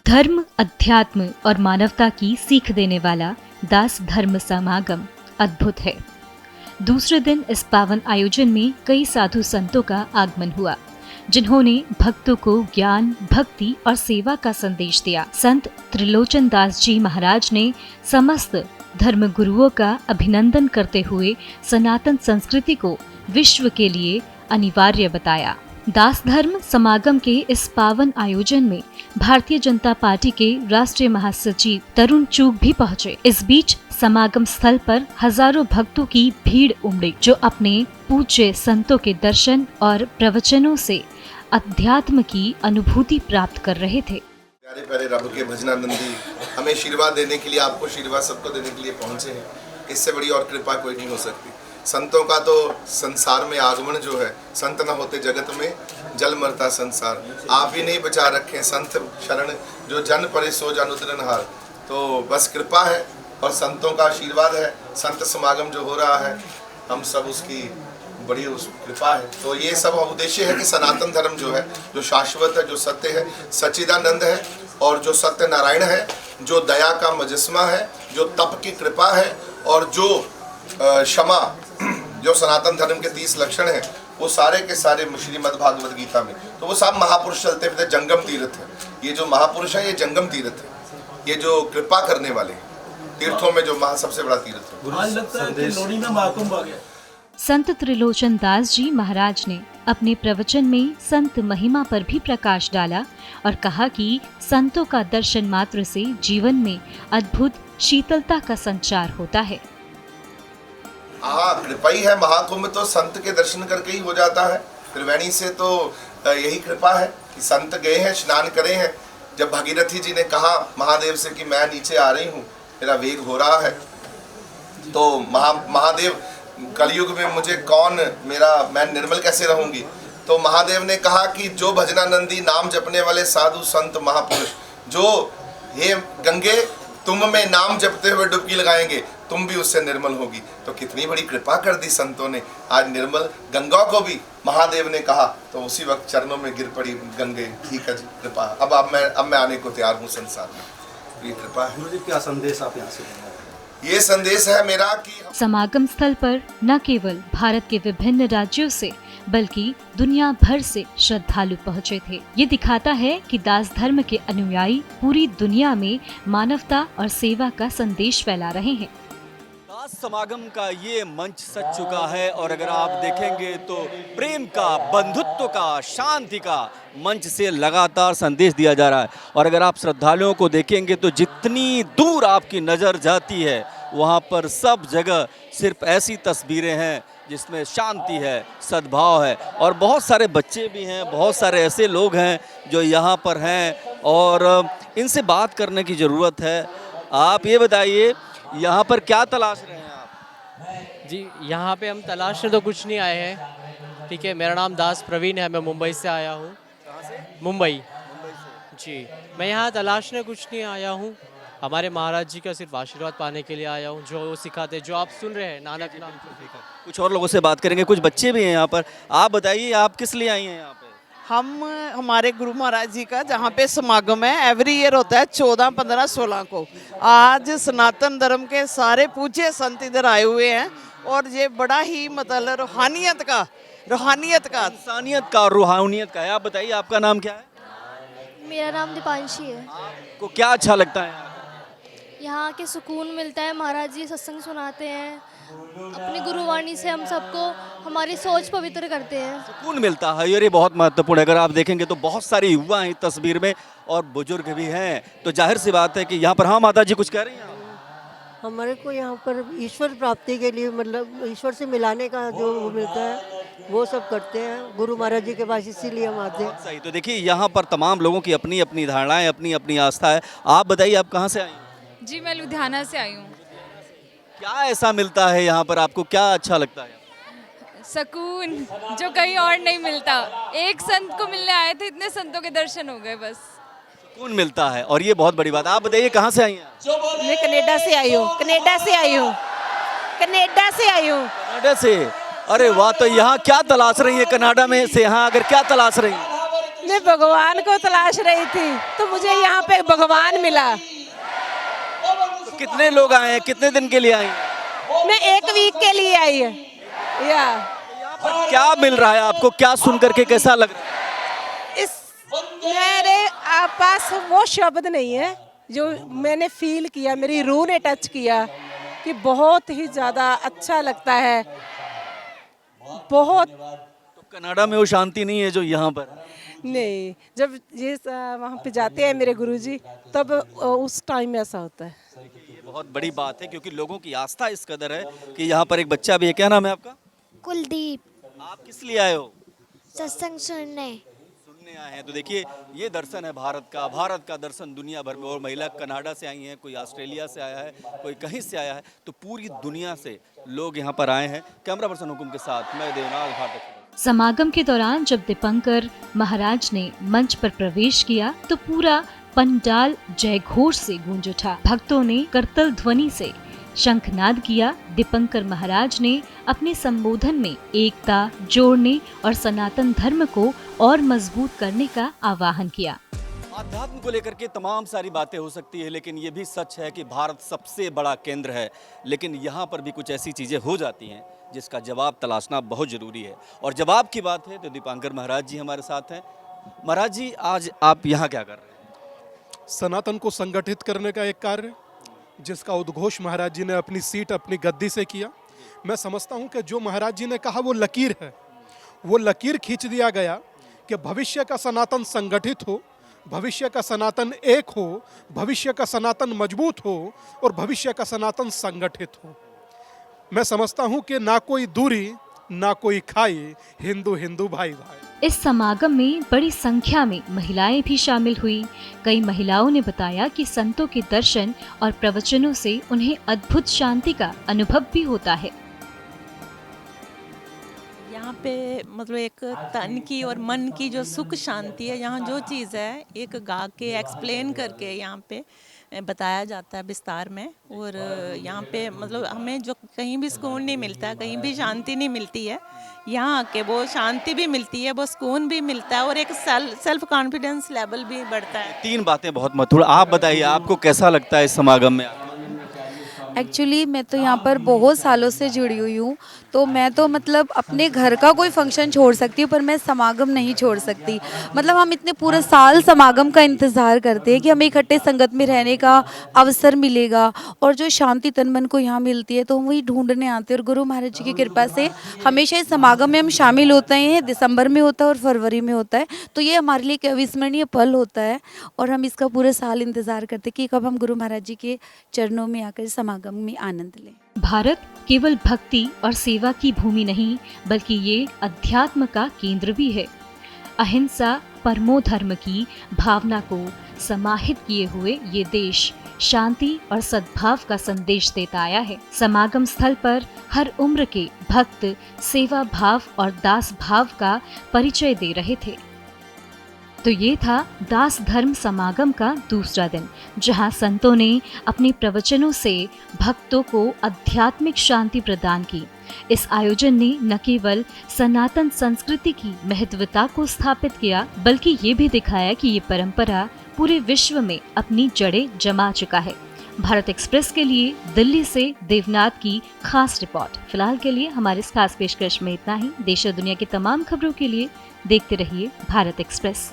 धर्म, अध्यात्म और मानवता की सीख देने वाला दास धर्म समागम अद्भुत है। दूसरे दिन इस पावन आयोजन में कई साधु संतों का आगमन हुआ, जिन्होंने भक्तों को ज्ञान, भक्ति और सेवा का संदेश दिया। संत त्रिलोचन दास जी महाराज ने समस्त धर्म गुरुओं का अभिनंदन करते हुए सनातन संस्कृति को विश्व के लिए अनिवार्य बताया। दास धर्म समागम के इस पावन आयोजन में भारतीय जनता पार्टी के राष्ट्रीय महासचिव तरुण चूग भी पहुंचे। इस बीच समागम स्थल पर हजारों भक्तों की भीड़ उमड़ी, जो अपने पूज्य संतों के दर्शन और प्रवचनों से अध्यात्म की अनुभूति प्राप्त कर रहे थे। प्यारे प्यारे रब के भजनानंदी हमें आशीर्वाद देने के लिए, आपको आशीर्वाद सबको देने के लिए पहुंचे हैं। इससे बड़ी और कृपा कोई नहीं हो सकती। संतों का तो संसार में आगमन जो है, संत न होते जगत में जल मरता संसार। आप ही नहीं बचा रखे संत शरण, जो जन परे सो जन उतरनहार। तो बस कृपा है और संतों का आशीर्वाद है। संत समागम जो हो रहा है, हम सब उसकी बड़ी उस कृपा है। तो ये सब उद्देश्य है कि सनातन धर्म जो है, जो शाश्वत है, जो सत्य है, सच्चिदानंद है, और जो सत्य नारायण है, जो दया का मजस्मा है, जो तप की कृपा है, और जो क्षमा, जो सनातन धर्म के 30 लक्षण हैं, वो सारे के सारे श्रीमद् भागवत गीता में। तो वो सब महापुरुष चलते फिरते जंगम तीर्थ है। ये जो महापुरुष है, ये जंगम तीर्थ है। ये जो कृपा करने वाले तीर्थों में जो सबसे बड़ा तीर्थ है। संत त्रिलोचन दास जी महाराज ने अपने प्रवचन में संत महिमा पर भी प्रकाश डाला और कहा कि संतों का दर्शन मात्र से जीवन में अद्भुत शीतलता का संचार होता है। कृपा ही है। महाकुंभ तो संत के दर्शन करके ही हो जाता है। त्रिवेणी से तो यही कृपा है कि संत गए हैं, स्नान करे हैं। जब भागीरथी जी ने कहा महादेव से कि मैं नीचे आ रही हूँ, मेरा वेग हो रहा है, तो महादेव कलयुग में मुझे मैं निर्मल कैसे रहूंगी। तो महादेव ने कहा कि जो भजनानंदी नाम जपने वाले साधु संत महापुरुष, जो हे गंगे तुम में नाम जपते हुए डुबकी लगाएंगे, तुम भी उससे निर्मल होगी। तो कितनी बड़ी कृपा कर दी संतों ने। आज निर्मल गंगा को भी महादेव ने कहा, तो उसी वक्त चरणों में गिर पड़ी गंगे। ठीक है जी, कृपा। अब मैं आने को तैयार हूँ संसार में। ये कृपा है। गुरु जी, क्या संदेश आप यहाँ से? ये संदेश है मेरा कि समागम स्थल पर न केवल भारत के विभिन्न राज्यों से बल्कि दुनिया भर से श्रद्धालु पहुँचे थे। ये दिखाता है कि दास धर्म के अनुयायी पूरी दुनिया में मानवता और सेवा का संदेश फैला रहे हैं। दास समागम का ये मंच सज चुका है, और अगर आप देखेंगे तो प्रेम का, बंधुत्व का, शांति का मंच से लगातार संदेश दिया जा रहा है। और अगर आप श्रद्धालुओं को देखेंगे तो जितनी दूर आपकी नज़र जाती है, वहाँ पर सब जगह सिर्फ ऐसी तस्वीरें हैं जिसमें शांति है, सद्भाव है। और बहुत सारे बच्चे भी हैं, बहुत सारे ऐसे लोग हैं जो यहाँ पर हैं, और इनसे बात करने की ज़रूरत है। आप ये बताइए, यहाँ पर क्या तलाश रहे हैं आप? जी, यहाँ पे हम तलाशने तो कुछ नहीं आए हैं। ठीक है, मेरा नाम दास प्रवीण है, मैं मुंबई से आया हूँ। कहाँ से? मुंबई जी। मैं यहाँ तलाशने कुछ नहीं आया हूँ, हमारे महाराज जी का सिर्फ आशीर्वाद पाने के लिए आया हूँ। जो वो सिखाते, जो आप सुन रहे हैं, नानक नाम से। कुछ और लोगों से बात करेंगे, कुछ बच्चे भी हैं यहाँ पर। आप बताइए, आप किस लिए आई हैं यहाँ पे? हमारे गुरु महाराज जी का जहाँ पे समागम है, एवरी ईयर होता है 14, 15, 16 को। आज सनातन धर्म के सारे पूज्य संत इधर आए हुए हैं, और ये बड़ा ही मतलब रूहानियत का इंसानियत का, रूहानियत का है। आप बताइए, आपका नाम क्या है? मेरा नाम दीपांशी है। आपको क्या अच्छा लगता है यहाँ के सुकून मिलता है। महाराज जी सत्संग सुनाते हैं, अपनी गुरुवाणी से हम सबको हमारी सोच पवित्र करते हैं। सुकून मिलता है, ये बहुत महत्वपूर्ण है। अगर आप देखेंगे तो बहुत सारे युवा हैं इस तस्वीर में, और बुजुर्ग भी हैं। तो जाहिर सी बात है कि यहाँ पर, हाँ माता जी कुछ कह रही हैं? हमारे को यहाँ पर ईश्वर प्राप्ति के लिए, मतलब ईश्वर से मिलाने का जो वो मिलता है, वो सब करते हैं गुरु महाराज जी के पास, इसीलिए हम आते हैं। सही। तो देखिए, यहाँ पर तमाम लोगों की अपनी अपनी धारणाएं, अपनी अपनी आस्था है। आप बताइए, आप कहाँ से आई? जी, मैं लुधियाना से आई हूँ। क्या ऐसा मिलता है यहाँ पर, आपको क्या अच्छा लगता है? सुकून जो कहीं और नहीं मिलता। एक संत को मिलने आए थे, इतने संतों के दर्शन हो गए, बस सुकून मिलता है, और ये बहुत बड़ी बात। आप बताइए, कहाँ से आई हैं? मैं कनाडा से आई हूँ। कनाडा से। अरे वाह! तो यहाँ क्या तलाश रही है कनाडा में से? यहाँ अगर क्या तलाश रही है? मैं भगवान को तलाश रही थी तो मुझे यहाँ पे भगवान मिला। तो कितने लोग आए हैं, कितने दिन के लिए आए हैं? मैं 1 वीक के लिए आई है। या पर क्या मिल रहा है आपको, क्या सुन करके कैसा लग रहा है? इस मेरे पास वो शब्द नहीं है जो मैंने फील किया, मेरी रूह ने टच किया कि बहुत ही ज़्यादा अच्छा लगता है। बहुत तो कनाडा में वो शांति नहीं है जो यहाँ पर? नहीं, जब ये वहाँ पे जाते हैं मेरे गुरुजी तब उस टाइम में ऐसा होता है। ये बहुत बड़ी बात है क्योंकि लोगों की आस्था इस कदर है कि यहाँ पर एक बच्चा भी है। क्या नाम है आपका? कुलदीप। आप किस लिए आए हो? सत्संग सुनने आए हैं। तो देखिए ये दर्शन है भारत का दर्शन दुनिया भर में। और महिला कनाडा से आई हैं, कोई ऑस्ट्रेलिया से आया है, कोई कहीं से आया है, तो पूरी दुनिया से लोग यहाँ पर आए हैं। कैमरा पर्सन हुकुम के साथ मैं देवनाथ भारत। समागम के दौरान जब दीपंकर महाराज ने मंच पर प्रवेश किया तो पूरा पंडाल जयघोष से गूंज उठा। भक्तों ने करतल ध्वनि से शंखनाद किया। दीपंकर महाराज ने अपने संबोधन में एकता जोड़ने और सनातन धर्म को और मजबूत करने का आह्वान किया। आध्यात्म को लेकर के तमाम सारी बातें हो सकती है, लेकिन ये भी सच है कि भारत सबसे बड़ा केंद्र है। लेकिन यहाँ पर भी कुछ ऐसी चीज़ें हो जाती हैं जिसका जवाब तलाशना बहुत ज़रूरी है। और जवाब की बात है तो दीपंकर महाराज जी हमारे साथ हैं। महाराज जी, आज आप यहाँ क्या कर रहे हैं? सनातन को संगठित करने का एक कार्य जिसका उद्घोष महाराज जी ने अपनी सीट, अपनी गद्दी से किया। मैं समझता हूँ कि जो महाराज जी ने कहा वो लकीर है, वो लकीर खींच दिया गया कि भविष्य का सनातन संगठित हो, भविष्य का सनातन एक हो, भविष्य का सनातन मजबूत हो और भविष्य का सनातन संगठित हो। मैं समझता हूँ कि ना कोई दूरी ना कोई खाई, हिंदू हिंदू भाई भाई। इस समागम में बड़ी संख्या में महिलाएं भी शामिल हुई। कई महिलाओं ने बताया कि संतों के दर्शन और प्रवचनों से उन्हें अद्भुत शांति का अनुभव भी होता है। यहाँ पे मतलब एक तन की और मन की जो सुख शांति है, यहाँ जो चीज़ है एक गा के एक्सप्लेन करके यहाँ पे बताया जाता है विस्तार में। और यहाँ पे मतलब हमें जो कहीं भी सुकून नहीं मिलता, कहीं भी शांति नहीं मिलती है, यहाँ आके वो शांति भी मिलती है, वो सुकून भी मिलता है और एक सेल्फ कॉन्फिडेंस लेवल भी बढ़ता है। 3 बातें बहुत महत्वपूर्ण। आप बताइए आपको कैसा लगता है इस समागम में? एक्चुअली मैं तो यहाँ पर बहुत सालों से जुड़ी हुई हूँ, तो मैं तो मतलब अपने घर का कोई फंक्शन छोड़ सकती हूँ पर मैं समागम नहीं छोड़ सकती। मतलब हम इतने पूरे साल समागम का इंतज़ार करते हैं कि हमें इकट्ठे संगत में रहने का अवसर मिलेगा और जो शांति तन मन को यहाँ मिलती है तो हम वही ढूंढने आते हैं। और गुरु महाराज जी की कृपा से हमेशा इस समागम में हम शामिल होते हैं। दिसंबर में होता है और फरवरी में होता है, तो ये हमारे लिए एक अविस्मरणीय पल होता है और हम इसका पूरे साल इंतज़ार करते हैं कि कब हम गुरु महाराज जी के चरणों में आकर समागम में आनंद लें। भारत केवल भक्ति और सेवा की भूमि नहीं बल्कि ये अध्यात्म का केंद्र भी है। अहिंसा परमो धर्म की भावना को समाहित किए हुए ये देश शांति और सद्भाव का संदेश देता आया है। समागम स्थल पर हर उम्र के भक्त सेवा भाव और दास भाव का परिचय दे रहे थे। तो ये था दास धर्म समागम का दूसरा दिन, जहां संतों ने अपने प्रवचनों से भक्तों को आध्यात्मिक शांति प्रदान की। इस आयोजन ने न केवल सनातन संस्कृति की महत्वता को स्थापित किया बल्कि ये भी दिखाया कि ये परंपरा पूरे विश्व में अपनी जड़ें जमा चुका है। भारत एक्सप्रेस के लिए दिल्ली से देवनाथ की खास रिपोर्ट। फिलहाल के लिए हमारे इस खास पेशकश में इतना ही। देश और दुनिया की तमाम खबरों के लिए देखते रहिए भारत एक्सप्रेस।